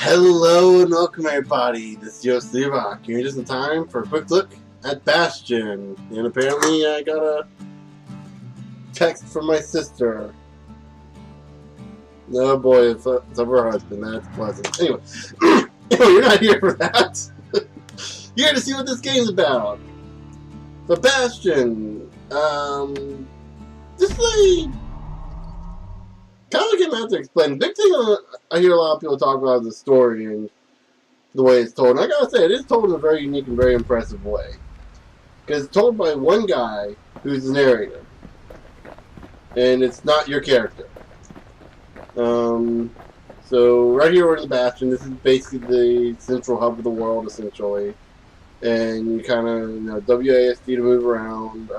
Hello and welcome everybody, this is Yo Slivak. You're just in time for a quick look at Bastion. And apparently I got a text from my sister. Oh boy, it's of her husband, that's pleasant. Anyway, you're not here for that. You're here to see what this game's about. So Bastion, this is a kind of a game I have to explain. The big thing I hear a lot of people talk about is the story and the way it's told. And I gotta say, it is told in a very unique and very impressive way. Because it's told by one guy who's the narrator. And it's not your character. So right here we're in the Bastion. This is basically the central hub of the world, essentially. And you kind of, WASD to move around,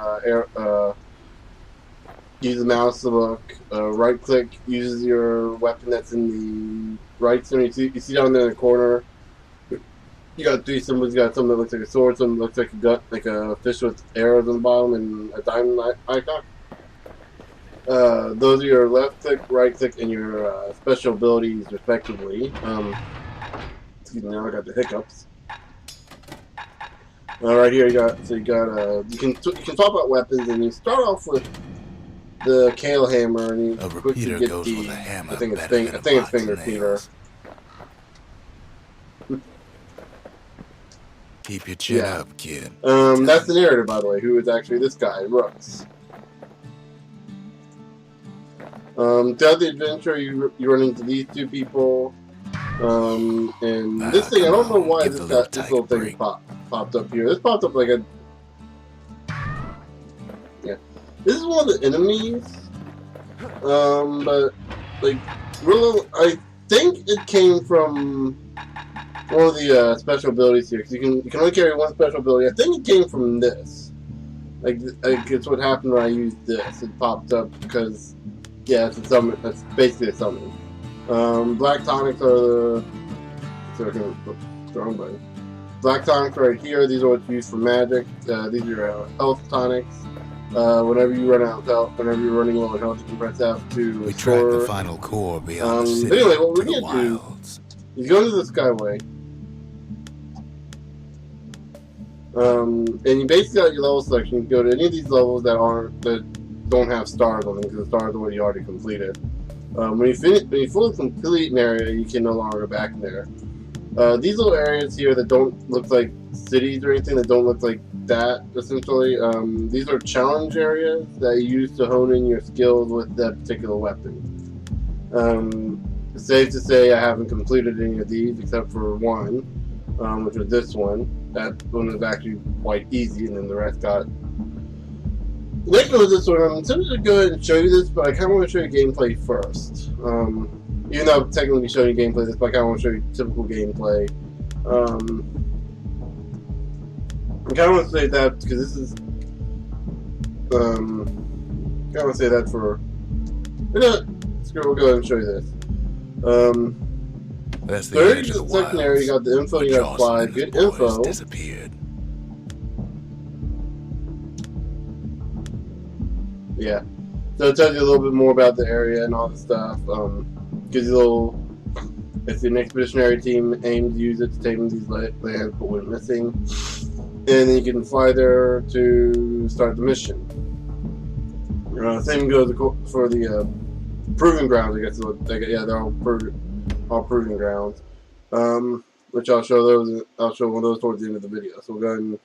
use the mouse to look, right click uses your weapon that's in the right center. You see down there in the corner, you got three symbols. You got something that looks like a sword, something that looks like a gun, like a fish with arrows on the bottom, and a diamond icon. Those are your left click, right click, and your special abilities, respectively. Excuse me, now I got the hiccups. Right here, you can swap out weapons, and you start off with the Kale hammer, and you quickly get the I think it's finger fever. Keep your chin up, kid. That's the narrator, by the way, who is actually this guy, Rooks. Throughout the adventure, you run into these two people, and this thing, I don't know why this little thing popped up here. This popped up like a... Yeah. This is one of the enemies, but, like, I think it came from one of the special abilities here, because you can only carry one special ability. I think it came from this. Like it's what happened when I used this. It popped up because, yeah, it's a summon. That's basically a summon. Black tonics are the... Sorry, wrong button. Black tonics right here. These are what's used for magic. These are your health tonics. Whenever you run out of health, whenever you're running low on health, you can press F to we track the final core beyond the city. But anyway, what we're going to do is go into the Skyway. And you basically got your level selection. You can go to any of these levels that don't have stars on them, because the stars are what you already completed. When you fully complete an area, you can no longer go back there. These little areas here that don't look like cities or anything, that don't look like that, essentially, these are challenge areas that you use to hone in your skills with that particular weapon. It's safe to say I haven't completed any of these except for one, which was this one. That one was actually quite easy, and then the rest got... Next one was this one. I'm tempted to go ahead and show you this, but I kind of want to show you gameplay first. Even though I'm technically showing you gameplay, this, but I kind of want to show you typical gameplay. I kind of want to say that because this is... I kind of want to say that for... we'll go ahead and show you this. That's the edge of the second area, you got the info, you got fly. Good info. Disappeared. Yeah. So it tells you a little bit more about the area and all the stuff. Gives you a little... If an expeditionary team aims to use it to take these lands but went missing. And then you can fly there to start the mission. Same goes for the proving grounds, I guess. Yeah, they're all proving grounds. Which I'll show those. I'll show one of those towards the end of the video. So we'll go ahead and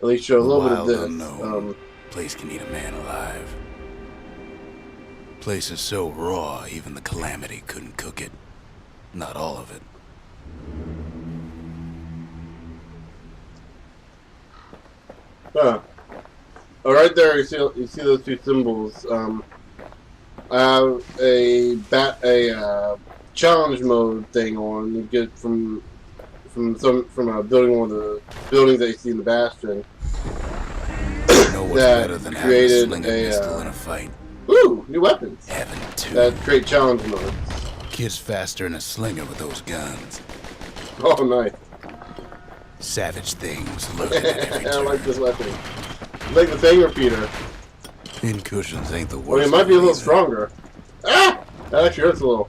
at least show a little bit of this. Place can eat a man alive. Place is so raw, even the calamity couldn't cook it. Not all of it. Right there, you see those two symbols. I have a challenge mode thing on. You get from building one of the buildings that you see in the Bastion. That created in a fight. Ooh, new weapons. That create challenge mode. Kid's faster than a slinger with those guns. Oh, nice. Savage things looking at every turn. I like this weapon. You like the thing or Peter? Pin cushions ain't the worst. I mean, it might be a little stronger. Ah! That actually hurts a little.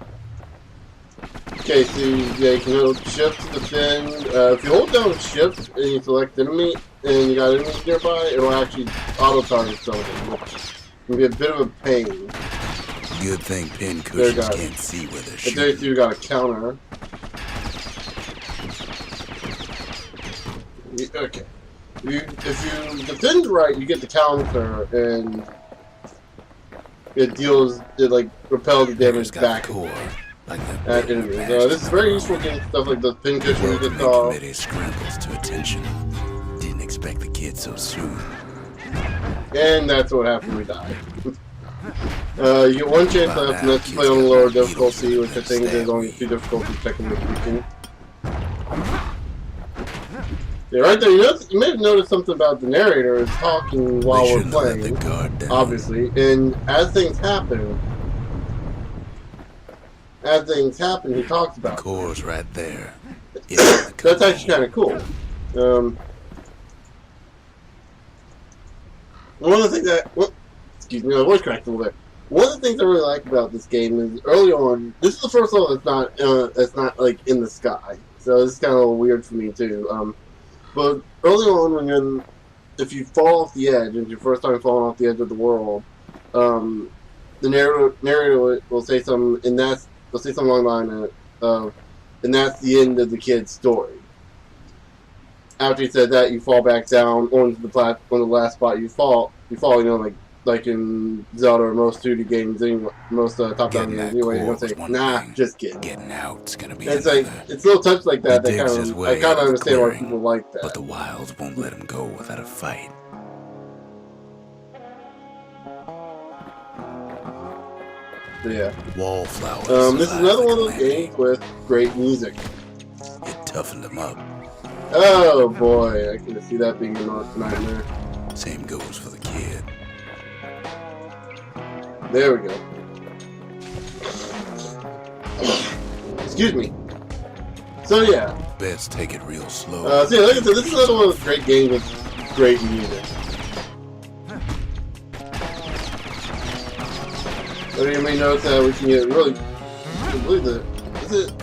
Okay, so yeah, you can hold shift to defend. If you hold down shift and you select enemy and you got enemies nearby, it'll actually auto-target something, which can be a bit of a pain. Good thing pin cushions can't see where they're shooting. But there you got a counter. Okay. If you defend right, you get the counter, and it like repels the damage back core, like at enemies. This is very useful getting stuff like those pin cushions you saw. Committee scrambles to attention. Didn't expect the kid so soon. And that's what happened. We died. You get one chance left, and that's to play on the lower difficulty, which I think there's only 2 difficulties technically speaking. Yeah, right there. You may have noticed something about the narrator is talking while we're playing, obviously. And as things happen, he talks about. The core's right there. That's actually kind of cool. One of the things that, excuse me, my voice cracked a little bit. One of the things I really like about this game is early on. This is the first level that's not like in the sky, so this is kind of a little weird for me too. But early on, if you fall off the edge, and it's your first time falling off the edge of the world, the narrator will say something, and they'll say something along the line of, and that's the end of the kid's story. After he said that, you fall back down onto on the last spot you fall, like in Zelda or most 2D games, anyway, most top-down games anyway, you're gonna say, nah, just kidding. Getting out's gonna be it's like, it's little touch like that I kind of understand why people like that. But the wilds won't let him go without a fight. So, yeah. Wallflowers. This is another one of those games with great music. It toughened him up. Oh boy, I can see that being a nightmare. Same goes for the kid. There we go. Excuse me. So yeah. Best take it real slow. So yeah, like I said, this is another one of those great games with great music. So you may notice that we can get really, I believe that, is it?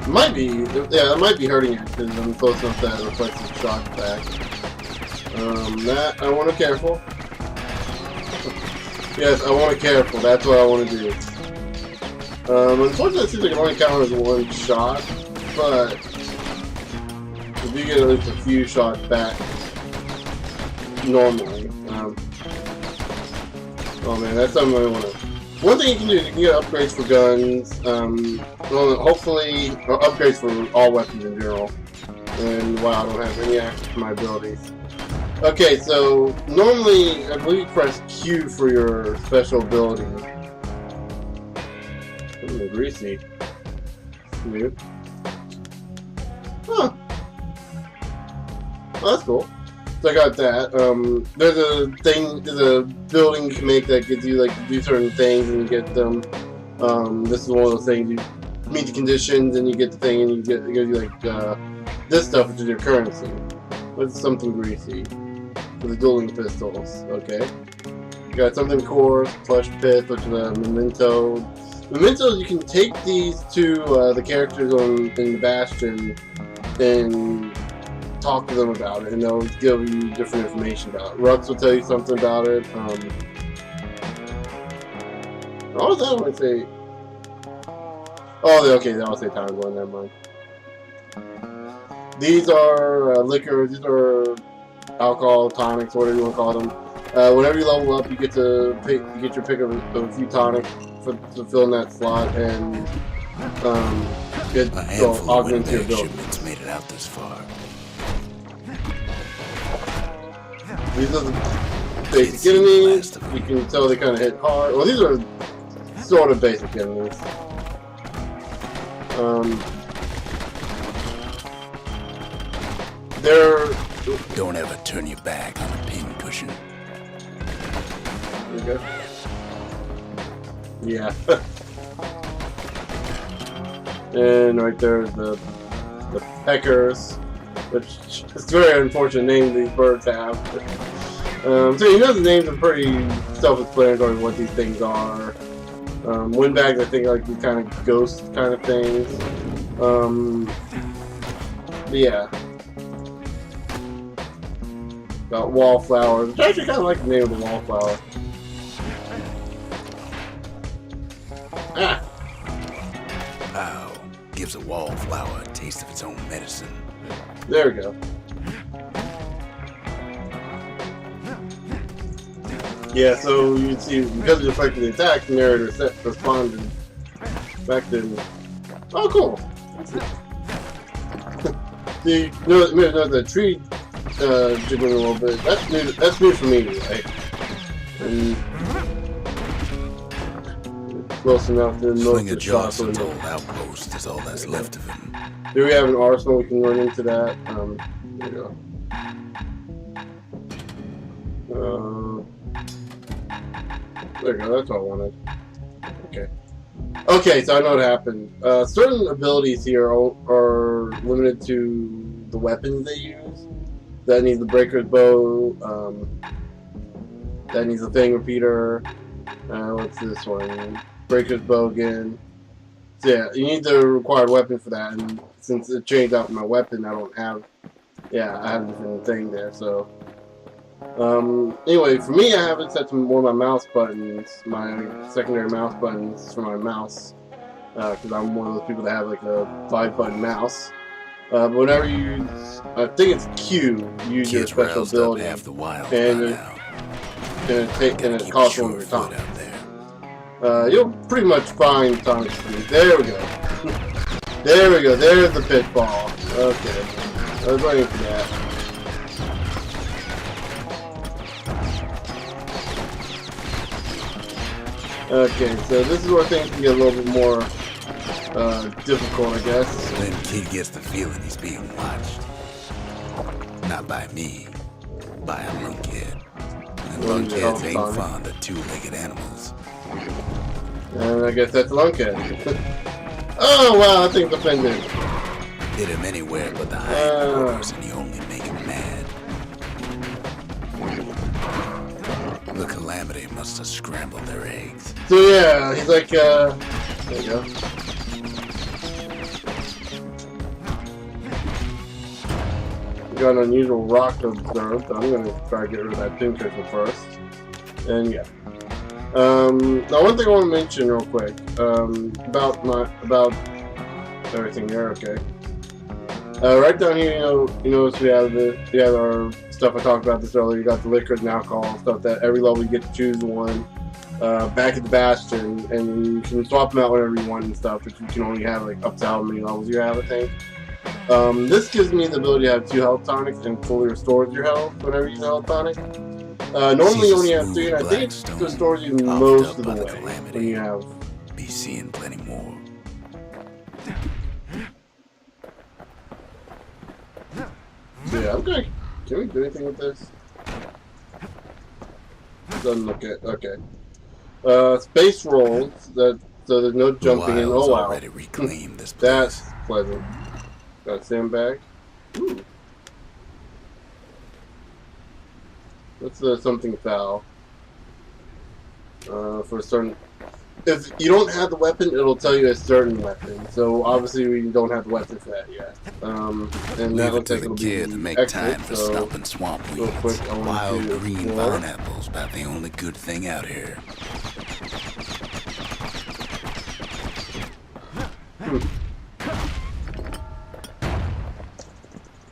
It might be, yeah, it might be hurting it because I'm close enough that it reflects the shock back. That, I want to be careful. Yes, I want to be careful, that's what I want to do. Unfortunately it seems like it only counts as one shot, but if you get at least a few shots back, normally. Oh man, that's something I want to... One thing you can do is you can get upgrades for guns, hopefully, or upgrades for all weapons in general. And wow, I don't have any access to my abilities. Okay, so normally, I believe you press Q for your special abilities. Ooh, greasy. Weird. Huh. Oh, that's cool. So I got that. There's a building you can make that gives you like to do certain things and you get them. This is one of those things you meet the conditions and you get the thing and it gives you like this stuff, which is your currency. What's something greasy? For the dueling pistols. Okay. You got something coarse, plush pith, which is a memento. Mementos, you can take these to the characters in the Bastion and talk to them about it, and they'll give you different information about it. Rux will tell you something about it. What was that one I say? Oh, okay, that'll say time going, never mind. These are liquors, these are alcohol, tonics, whatever you want to call them. Whenever you level up, you get your pick of a few tonics to fill in that slot, and it augments your build. Made it out this far. These are the basic enemies. You can tell they kind of hit hard. Well, these are sort of basic enemies. Don't ever turn your back on a pin cushion. There you go. Yeah. And right there's the peckers, which is a very unfortunate name these birds have. So you know the names are pretty self-explanatory what these things are. Windbags, I think, like the kind of ghost kind of things. But yeah. Got wallflowers, which I actually kind of like the name of the wallflower. Ah! Wow. Gives a wallflower a taste of its own medicine. There we go. Yeah, so you can see, because of the effect of the attack, the narrator responded back then. Oh, cool! See, notice the tree jiggling a little bit. That's new for me, right? And close enough to Sling a notice Johnson's old outpost is all that's left of him. Here we have an arsenal, we can run into that. There we go. There we go, that's all I wanted. Okay. Okay, so I know what happened. Certain abilities here are limited to the weapons they use. That needs the breaker's bow, that needs a thing repeater. What's this one? Breaker's bow again. So yeah, you need the required weapon for that, and since it changed out my weapon, I don't have, yeah, I have a different thing there, so. Anyway, for me, I have it set to more of my mouse buttons, my secondary mouse buttons for my mouse, because I'm one of those people that have like a 5-button mouse. But whenever you use, I think it's Q, you use your special ability, and it costs one of your time. You'll pretty much find tonic speed. There we go. There we go. There's the pitfall. Okay. I was waiting for that. Okay, so this is where things can get a little bit more difficult, I guess. When kid gets the feeling he's being watched. Not by me, by a lunkhead. And lunkheads ain't fond of two-legged animals. And I guess that's a lunkhead. Oh wow, that thing's offended. Hit him anywhere but the hindquarters and you only make him mad. The calamity must have scrambled their eggs. So yeah, he's like, there you go. We got an unusual rock to observe, so I'm gonna try to get rid of that pinprickle first. And yeah. Now one thing I want to mention real quick, about everything here, okay. Right down here, you notice we have our stuff I talked about this earlier. You got the liquors and alcohol stuff that every level you get to choose one. Back at the Bastion, and you can swap them out whenever you want and stuff, but you can only have like up to how many levels you have, I think. This gives me the ability to have 2 health tonics and fully restores your health whenever you use a health tonic. Normally you only have 3, and I think it restores you most of the way when you have. Be seeing plenty more. So yeah, okay. Can we do anything with this? Doesn't look it. Okay. Space rolls. So there's no jumping in. Oh wow. Already reclaimed this place. That's pleasant. Got a sandbag. Ooh. What's something foul? For a certain. If you don't have the weapon, it'll tell you a certain weapon. So obviously we don't have the weapon for that yet. And that looks like it'll be to make time for stomping swamp weeds. Wild green pineapples about the only good thing out here.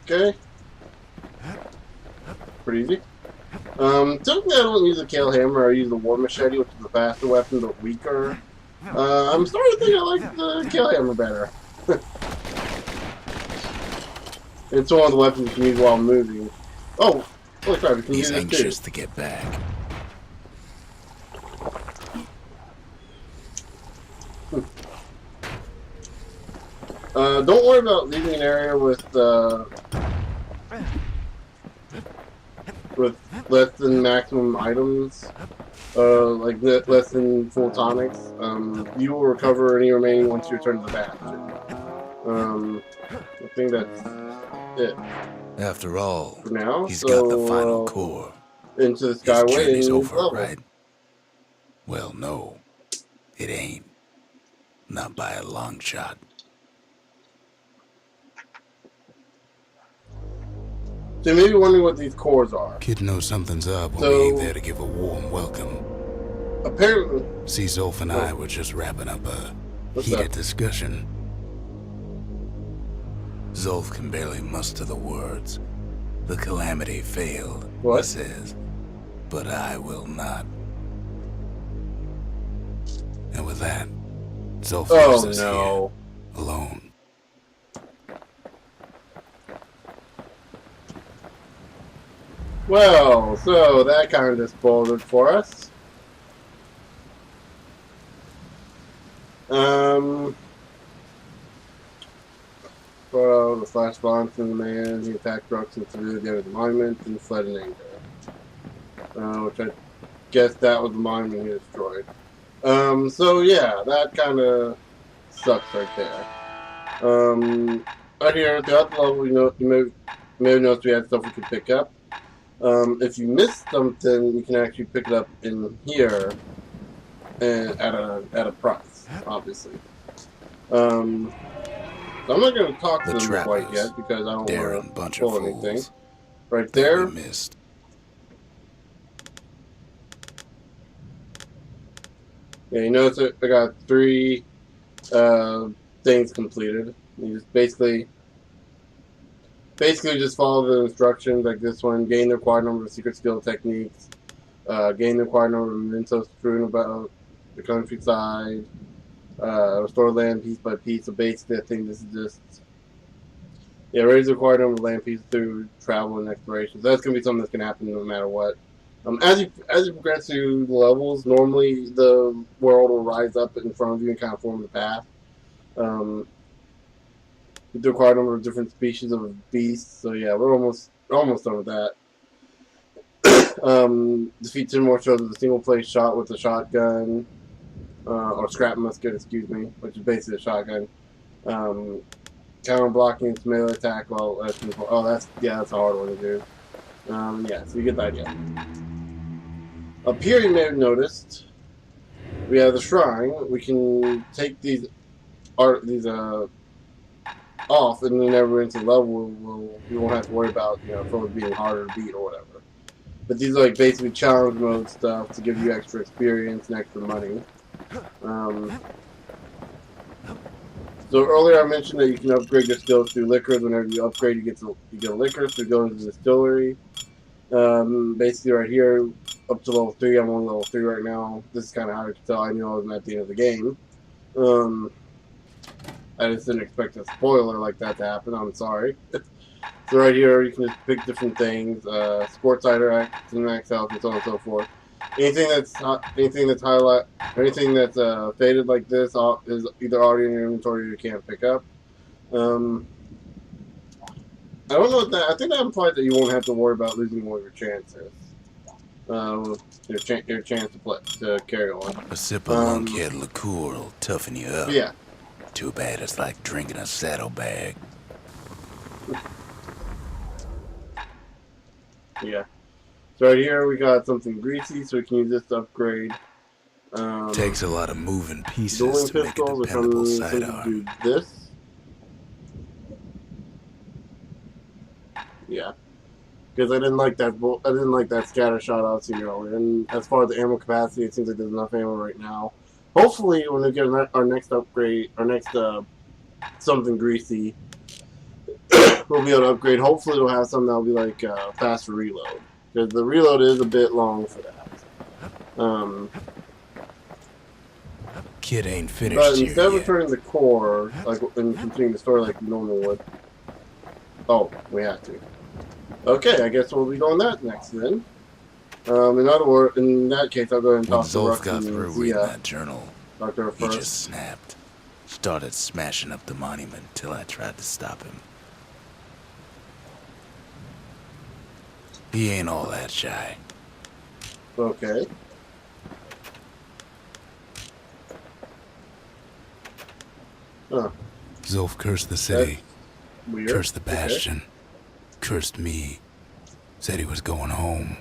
Okay. Pretty easy. Typically I don't use a kale hammer, I use the war machete, which is a faster weapon but weaker. I'm starting to think I like the kale hammer better. It's one of the weapons you can use while moving. Oh! Holy crap, you can use He's it anxious too. to get back. Don't worry about leaving an area with less than maximum items, like less than full tonics. You will recover any remaining once you return to the Bastion. I think that's it. After all, for now, he's got the final core. Into the Skyway His journey's and over, level. right? Well, no. It ain't. Not by a long shot. So you may be wondering what these cores are. Kid knows something's up when we ain't there to give a warm welcome. Apparently... See, Zolf and I were just wrapping up a heated discussion. Zolf can barely muster the words. The calamity failed, he says. But I will not. And with that, Zolf leaves us here, alone. Well, so that kind of spoiled it for us. Well, the flash bomb from the man, he attacked Brooks and severely damaged the monument and fled in anger. Which I guess that was the monument he destroyed. So yeah, that kind of sucks right there. Right here, throughout the level, you may have noticed we had stuff we could pick up. If you missed something, you can actually pick it up in here, and at a price, obviously. So I'm not going to talk to them quite yet because I don't want to pull anything. Right there. Yeah, you notice that I got 3 things completed. You just basically just follow the instructions like this one. Gain the required number of secret skill techniques. Gain the required number of mementos strewn about the countryside. Restore land piece by piece. So basically, I think this is just raise the required number of land pieces through travel and exploration. So that's gonna be something that's gonna happen no matter what. As you progress through the levels, normally the world will rise up in front of you and kind of form the path. With the required number of different species of beasts. So yeah, we're almost done with that. Defeat 10 more shows with a single play shot with a shotgun. Or scrap musket, excuse me, which is basically a shotgun. Counter blocking its melee attack while that's a hard one to do. Yeah, so you get the idea. Up here, you may have noticed we have the shrine. We can take these off, and whenever we're into the level, we won't have to worry about from it being harder to beat or whatever. But these are like basically challenge mode stuff to give you extra experience and extra money. So earlier I mentioned that you can upgrade your skills through liquors. Whenever you upgrade, you get a liquor. So you go into the distillery. Basically right here, up to level 3. I'm on level 3 right now. This is kind of hard to tell. I knew I was at the end of the game. I just didn't expect a spoiler like that to happen. I'm sorry. So right here, you can just pick different things. Sports cider, max health, and so on and so forth. Anything that's highlight, anything that's faded like this is either already in your inventory or you can't pick up. I don't know what that. I think that implies that you won't have to worry about losing one of your chances. Your chance to carry on. A sip of lunkhead liqueur will toughen you up. Yeah. Too bad it's like drinking a saddlebag. Yeah. So right here we got something greasy, so we can use this to upgrade. Takes a lot of moving pieces to make a dependable sidearm. This. Yeah. Because I didn't like that scatter shot I was seeing earlier. And as far as the ammo capacity, it seems like there's enough ammo right now. Hopefully, when we get our next upgrade, something greasy, we'll be able to upgrade. Hopefully, it'll have something that'll be like faster reload. Because the reload is a bit long for that. Kid ain't finished but here instead of yet. returning the core, like and continuing the story like we normally would. Oh, we have to. Okay, I guess we'll be doing that next then. In that case, I'll go ahead and When talk to Zolf Russ got through and reading that journal, Dr. he first. just snapped. Started smashing up the monument till I tried to stop him. He ain't all that shy. Okay. Huh. Zolf cursed the city, Weird. cursed the Bastion, cursed me, said he was going home.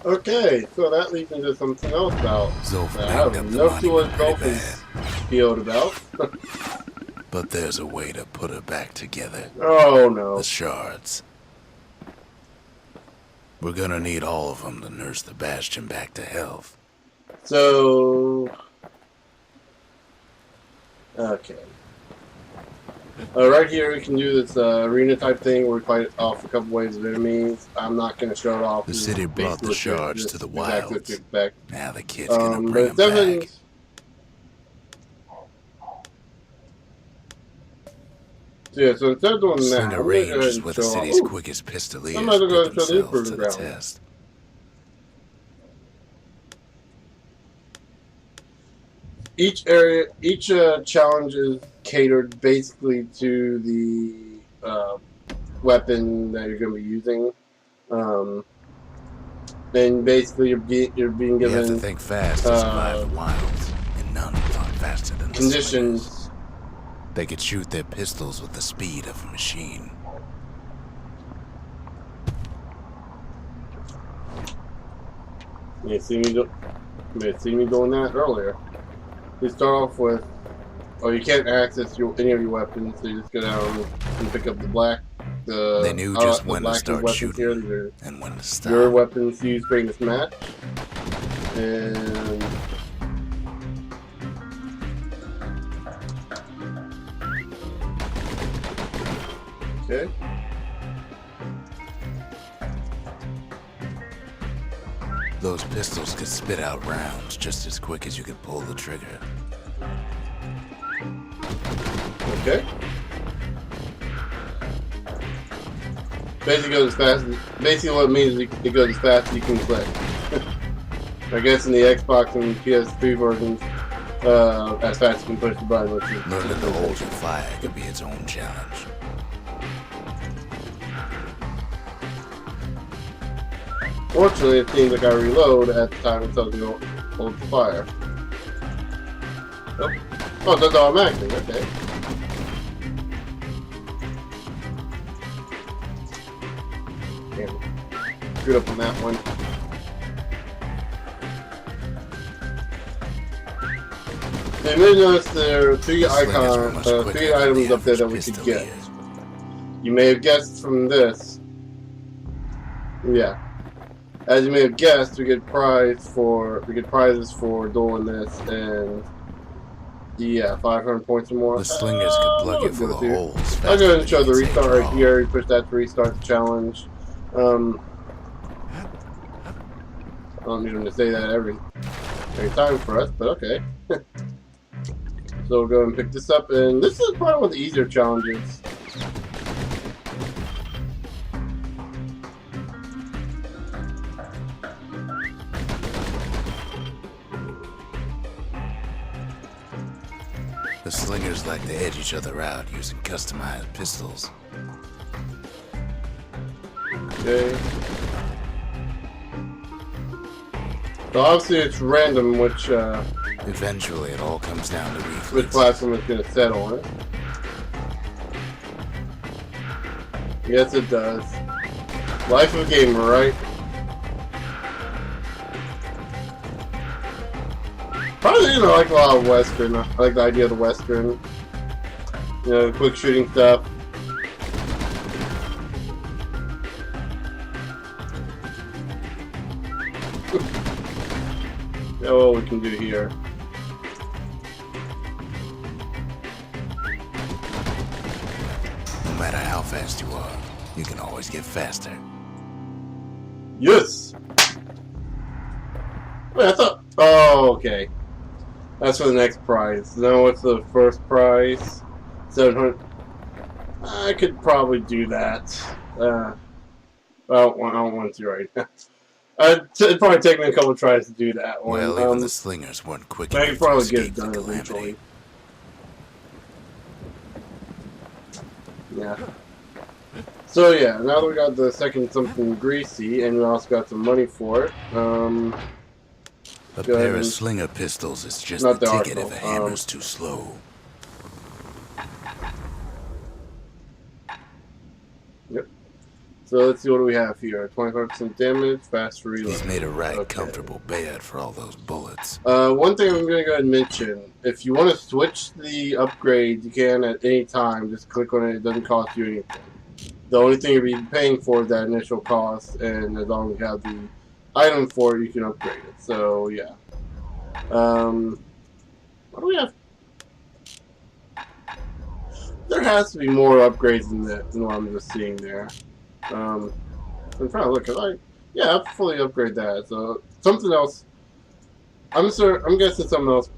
Okay, so that leads into something else about Zolf that I have banged up the no clue what monument pretty Dolph is bad. peeled about. But there's a way to put her back together. Oh The no. shards. We're gonna need all of them to nurse the Bastion back to health. So... Okay. Right here we can do this arena type thing where we fight off a couple waves of enemies. I'm not going to show it off. The city brought the shards to the exactly what wilds. to expect. Now the kid's gonna bring them definitely... back. So yeah, so instead of doing that, Slinger I'm range going to is go where ahead the and show city's off. quickest I'm pistoliers going to go put ahead and show the themselves to the ground. test. Each area, each challenge is catered basically to the weapon that you're going to be using. And basically you're being given... You have to think fast to survive the wilds, and none are faster than the conditions. slingers. They could shoot their pistols with the speed of a machine. You see me doing that earlier. You start off with, you can't access any of your weapons, so you just go down and pick up the black. They knew just when to start shooting here. and when to stop. Your weapons used during this match, and okay. Those pistols could spit out rounds just as quick as you could pull the trigger. Okay. Basically what it means is it goes as fast as you can click. I guess in the Xbox and PS3 versions, as fast as you can push the button. Learning to hold your fire could be its own challenge. Fortunately, it seems like I reload at the time it tells me to hold the fire. Oh, that's automatically, okay. Damn. Screwed up on that one. You may notice there are three items up there that we could get. You may have guessed from this. Yeah. As you may have guessed, we get prizes for doing this, and yeah, 500 points or more. The slingers could plug you full of holes. I'll go ahead and show the restart right here. You push that to restart the challenge. I don't need them to say that every time for us, but okay. So we'll go ahead and pick this up, and this is probably one of the easier challenges. The slingers like to edge each other out using customized pistols. Okay. So obviously it's random which Eventually it all comes down to reflex. which platform is going to set on. Yes, it does. Life of a gamer, right? Probably, like a lot of Western. I like the idea of the Western. The quick shooting stuff. What we can do here. No matter how fast you are, you can always get faster. Yes! Wait, I thought... Oh, okay. That's for the next prize. Now what's the first prize? 700... I could probably do that. I don't want to right now. It'd probably take me a couple tries to do that one. Well, even the slingers weren't quick I enough could probably to get escape it done the eventually. calamity. Yeah. So yeah, now that we got the second something greasy, and we also got some money for it. A pair of slinger pistols is just the ticket if a hammer's too slow. Yep. So let's see what do we have here. 25% damage, fast reload. He's made a right Okay. comfortable bed for all those bullets. One thing I'm going to go ahead and mention, if you want to switch the upgrade, you can at any time. Just click on it. It doesn't cost you anything. The only thing you'll be paying for is that initial cost, and as long as you have the item for it, you can upgrade it. So, yeah. What do we have? There has to be more upgrades than what I'm just seeing there. I'm trying to look. Yeah, I'll fully upgrade that. So something else. I'm guessing something else.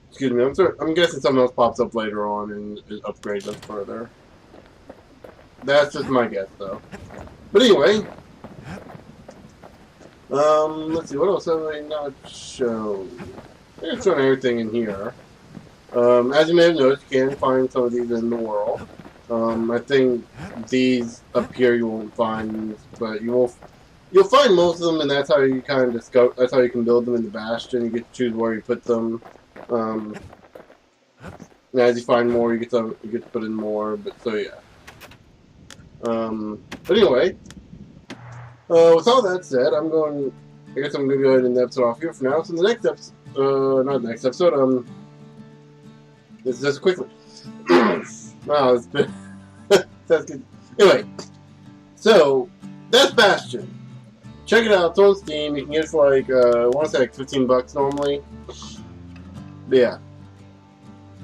Excuse me. I'm guessing something else pops up later on and it upgrades us further. That's just my guess, though. But anyway, let's see. What else have I not shown? I think I've shown everything in here. As you may have noticed, you can find some of these in the world. I think these up here you won't find, but you'll find most of them, and that's how you kind of discover. That's how you can build them in the Bastion. You get to choose where you put them. And as you find more, you get to put in more. But so yeah. But anyway, with all that said, I guess I'm gonna go ahead and end the episode off here for now. So the next episode, not the next episode. This is just quickly. Wow, it's been that's good. Anyway, so that's Bastion. Check it out. It's on Steam. You can get it for like I want to say like $15 normally. But yeah,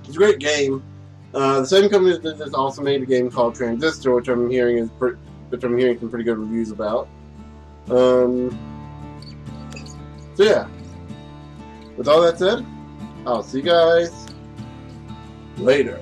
it's a great game. The same company that did this also made a game called Transistor, which I'm hearing some pretty good reviews about. So yeah. With all that said, I'll see you guys later.